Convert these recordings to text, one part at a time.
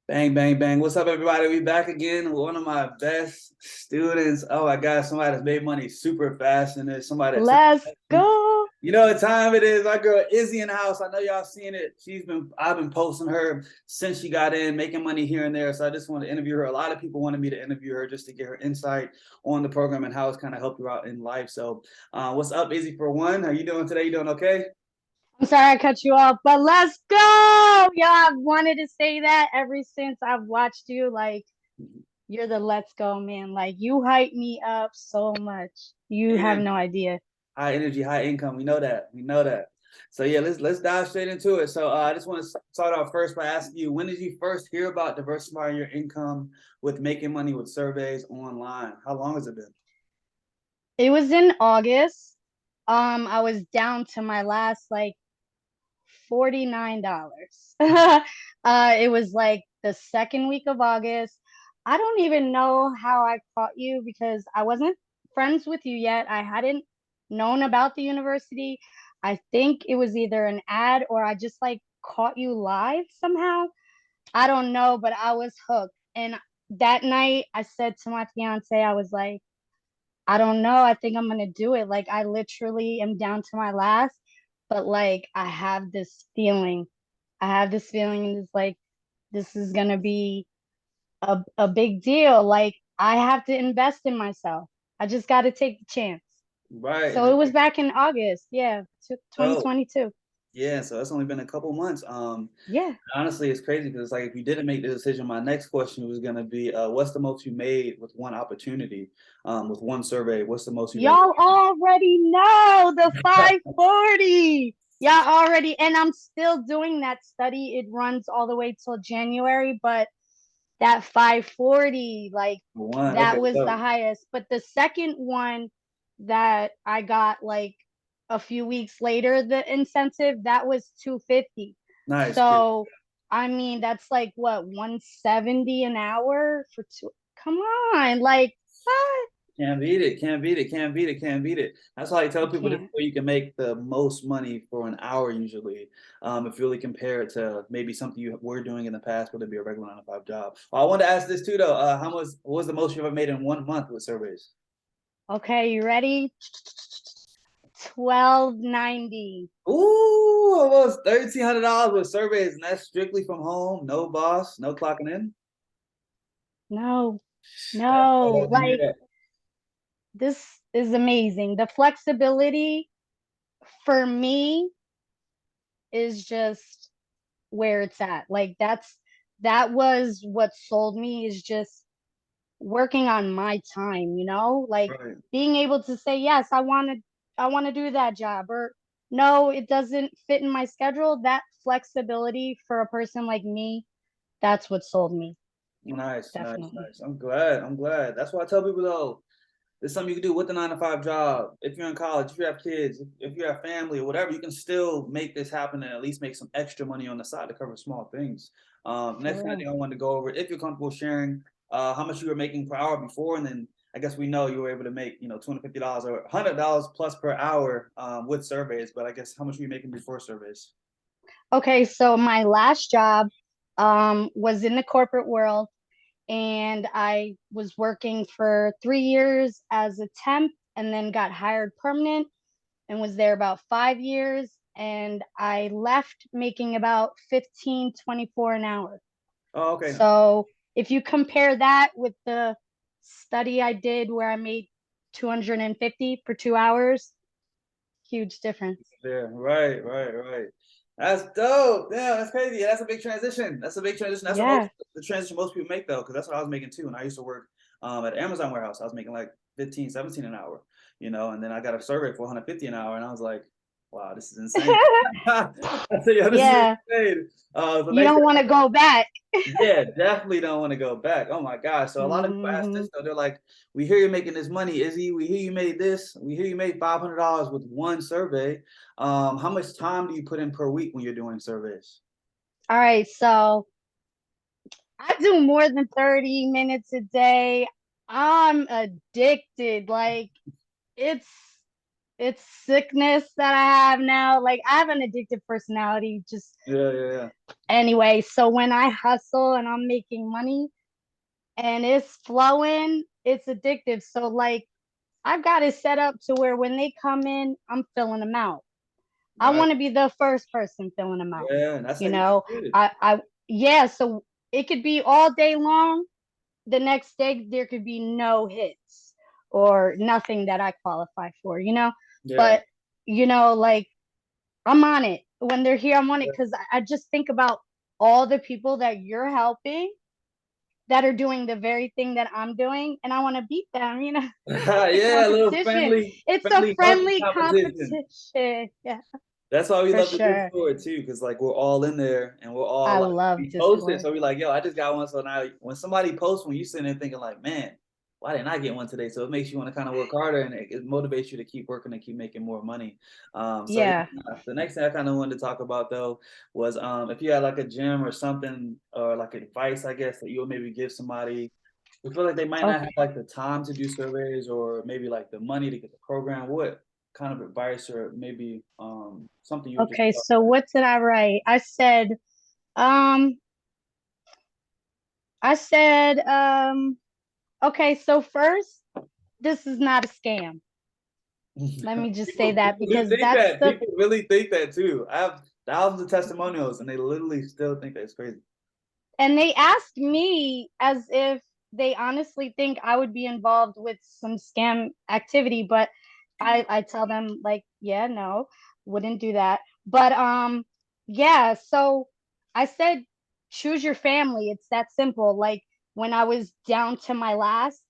Bang, bang, bang. What's up, everybody? We back again with one of my best students. Oh my God, somebody that's made money super fast in this. Somebody that took, Let's go. you know what time it is. My girl Izzy in the house. I know y'all seen it. I've been posting her since she got in, making money here and there. So I just want to interview her. A lot of people wanted me to interview her just to get her insight on the program and how it's kind of helped you out in life. So, what's up, Izzy? For one, how you doing today? You doing okay? I'm sorry I cut you off, but let's go. Yeah, I've wanted to say that ever since I've watched you. Like, you're the let's go man. Like, you hype me up so much. You have And no idea. high energy, high income. We know that. We know that. So yeah, let's dive straight into it. So I just want to start off first by asking you, when did you first hear about diversifying your income with making money with surveys online? How long has it been? It was in August. I was down to my last like $49. It was like the second week of August. I don't even know how I caught you because I wasn't friends with you yet. I hadn't known about the university. I think it was either an ad or I just like caught you live somehow. I don't know, but I was hooked. And that night I said to my fiance, I was like, I don't know. I think I'm gonna do it. Like I literally am down to my last, but like I have this feeling. I have this feeling and it's like this is gonna be a big deal. Like I have to invest in myself. I just gotta take the chance. Right. So it was back in August, yeah, So 2022. yeah, so that's only been a couple months. Yeah. Honestly, it's crazy because like if you didn't make the decision, my next question was gonna be, what's the most you made with one opportunity, with one survey? What's the most you made? Y'all already know the 540. Y'all already, and I'm still doing that study. It runs all the way till January, but that 540, like One. that Okay. was the So highest. But the second one that I got like a few weeks later, the incentive, that was 250. nice. So, I mean, that's like what, 170 an hour for two. Come on, like what? Can't beat it. Can't beat it. Can't beat it. Can't beat it. That's why I tell You people this is can't. where you can make the most money for an hour usually. If you really compare it to maybe something you were doing in the past, whether it be a regular 9 to 5 job. Well, I wanted to ask this too though. How much what was the most you ever made in 1 month with surveys? Okay, you ready? 1290. Ooh, almost $1,300 with surveys, and that's strictly from home. No boss, no clocking in. No, That's no, all like good. this is amazing. The flexibility for me is just where it's at. Like that was what sold me is just working on my time, like Right. being able to say, yes, I want to do that job or no, it doesn't fit in my schedule. That flexibility for a person like me, that's what sold me. Nice, nice, Definitely. nice. I'm glad. I'm glad. That's why I tell people though. It's something you can do with the 9 to 5 job. If you're in college, if you have kids, if you have family or whatever, you can still make this happen and at least make some extra money on the side to cover small things. For Next kind of real. thing I wanted to go over, if you're comfortable sharing how much you were making per hour before, and then I guess we know you were able to make $250 or $100 plus per hour with surveys. But I guess how much were you making before surveys? Okay, so my last job was in the corporate world and I was working for 3 years as a temp and then got hired permanent and was there about 5 years. And I left making about 15-24 an hour. Oh, okay. So if you compare that with the study I did where I made 250 for 2 hours, huge difference. There, right, right, right. That's dope. Damn, that's crazy. Yeah, that's a big transition. That's a big transition. That's what most Yeah. the transition most people make though, because that's what I was making too. And I used to work at Amazon warehouse. I was making like 15, 17 an hour, and then I got a survey for 150 an hour, and I was like, wow, this is insane. I said, yeah, this is Yeah. insane. So You next don't want to go back. yeah, definitely don't want to go back. Oh my gosh. So a lot of people ask Hmm. this though. They're like, we hear you're making this money, Izzy. We hear you made this. We hear you made $500 with one survey. How much time do you put in per week when you're doing surveys? All right. So I do more than 30 minutes a day. I'm addicted. Like it's it's sickness that I have now. Like I have an addictive personality. Just Yeah, yeah, yeah. Anyway, so when I hustle and I'm making money and it's flowing, it's addictive. So like I've got it set up to where when they come in, I'm filling them out. I Right. want to be the first person filling them out. Yeah, and that's how You you get know, good. I yeah, so it could be all day long. The next day there could be no hits or nothing that I qualify for, you know? Yeah. But like I'm on it. When they're here, I'm on it because I just think about all the people that you're helping that are doing the very thing that I'm doing, and I want to beat them, It's a Yeah, a little competition. It's a friendly hustle friendly competition. competition. Yeah, That's why we for love the sure. Discord too, because like we're all in there and we're all I like love we post it. Discord. So we're like, yo, I just got one. So now when somebody posts one, you sitting there thinking like, man, why didn't I get one today? So it makes you want to kind of work harder and it motivates you to keep working and keep making more money. So yeah, Yeah. the next thing I kind of wanted to talk about though was if you had like a gym or something or like advice, I guess that you would maybe give somebody who feel like they might not have Okay. like the time to do surveys or maybe like the money to get the program. What kind of advice or maybe something you would just Okay. tell So what did I write? Um, okay. So first, this is not a scam. Let me just say people, that people do because think that's that. the People really think that too. I have thousands of testimonials and they literally still think that it's crazy. and they asked me as if they honestly think I would be involved with some scam activity, but I tell them like, yeah, no, wouldn't do that. But yeah, so I said choose your family. It's that simple. Like when I was down to my last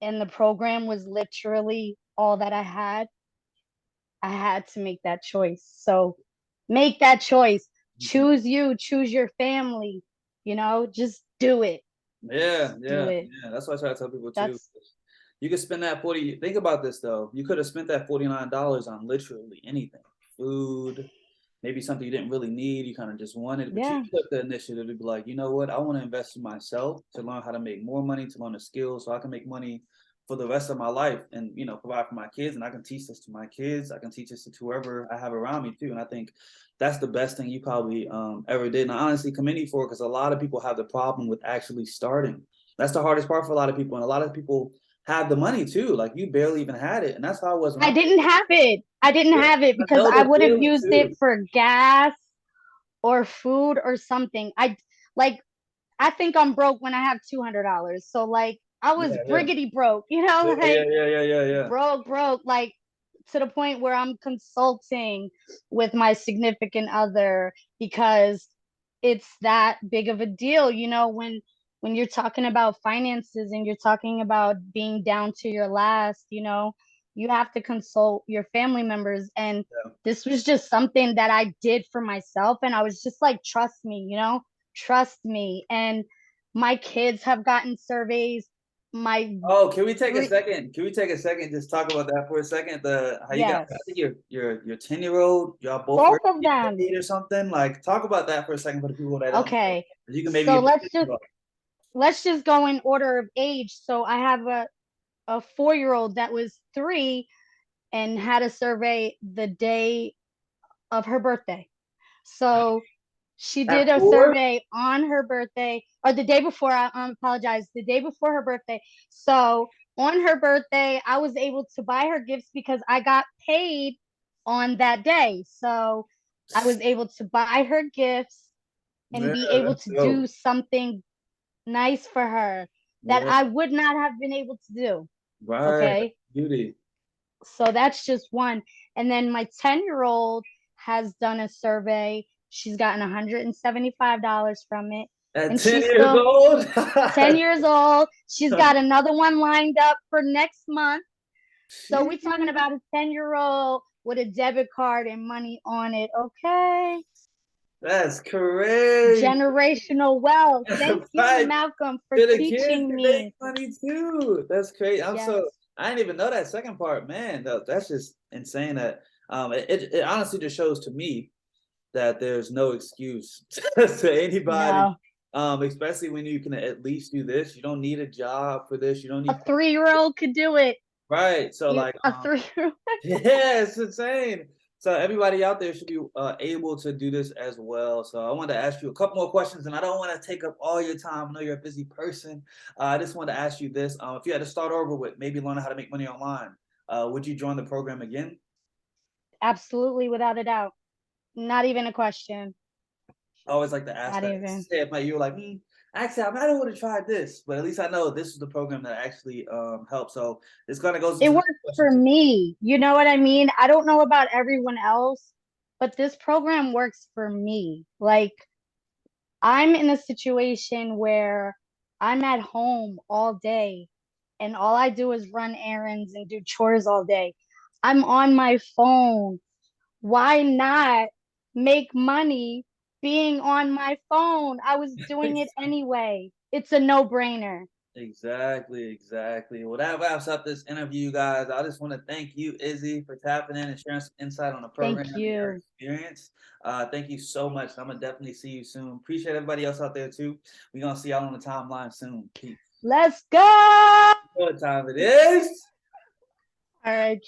and the program was literally all that I had to make that choice. So make that choice. Mhm. Choose you, choose your family, just do it. Yeah, Just do yeah, it. yeah. That's what I try to tell people too. That's You could spend that 40. Think about this though. You could have spent that $49 on literally anything. Food, maybe something you didn't really need, you kind of just wanted, but you yeah. took the initiative to be like, you know what, I want to invest in myself to learn how to make more money, to learn the skills so I can make money for the rest of my life and provide for my kids and I can teach this to my kids. I can teach this to whoever I have around me too. And I think that's the best thing you probably ever did. And I honestly commend you for it because a lot of people have the problem with actually starting. That's the hardest part for a lot of people. And a lot of people have the money too. Like you barely even had it. And that's how I was when I I didn't have it. I didn't have it I because know I the would have feeling used it too. for gas or food or something. Like I think I'm broke when I have $200. So like I was Yeah, yeah. briggity broke, Yeah, yeah, like yeah, yeah, yeah, yeah. broke, like to the point where I'm consulting with my significant other because it's that big of a deal, when you're talking about finances and you're talking about being down to your last, you have to consult your family members. And Yeah. this was just something that I did for myself. And I was just like, trust me, trust me. And my kids have gotten surveys. My Oh, can we take a three, second? Can we take a second? Just talk about that for a second. The how you got? I yes, think your 10-year-old. Y'all both both were of them. paid or something. Like, talk about that for a second for the people that don't know. Okay. You can maybe So even. let's just go in order of age. So I have a 4-year-old that was 3 and had a survey the day of her birthday. So she did At a 4? survey on her birthday or the day before. I apologize, the day before her birthday. So on her birthday, I was able to buy her gifts because I got paid on that day. So I was able to buy her gifts and Yeah, be able that's to do dope. something nice for her that Yeah, I would not have been able to do. right. Okay. Beauty. So that's just one. And then my 10-year-old has done a survey. She's gotten $175 from it. At And 10 she's years still old. 10 years old. She's got another one lined up for next month. So we're talking Jeez, about a 10-year-old with a debit card and money on it. Okay. that's crazy. Generational wealth. Thank you, Right. Malcolm, for The kids teaching can make me. money too. That's crazy. Yes. I didn't even know that second part, man. That's just insane. That it honestly just shows to me that there's no excuse to anybody, No. especially when you can at least do this. You don't need a job for this. You don't A need 3-year-old could do it. right. So like A 3-year-old. yeah, it's insane. So everybody out there should be able to do this as well. So I wanted to ask you a couple more questions, and I don't want to take up all your time. I know you're a busy person. I just wanted to ask you this: if you had to start over with maybe learning how to make money online, would you join the program again? Absolutely, without a doubt. Not even a question. I always like to ask Not that. even. Say if like you're like, actually, I might have would have tried this, but at least I know this is the program that actually helps. So this kind of goes It into the works question for too. me. You know what I mean? I don't know about everyone else, but this program works for me. Like, I'm in a situation where I'm at home all day and all I do is run errands and do chores all day. I'm on my phone. Why not make money being on my phone? I was doing it anyway. It's a no-brainer. Exactly, exactly. Well, that wraps up this interview, you guys. I just want to thank you, Izzy, for tapping in and sharing some insight on the program Thank and your you. experience. Thank you so much. I'm gonna definitely see you soon. Appreciate everybody else out there too. We're gonna see y'all on the timeline soon. Peace. Let's go. What time it is? All right.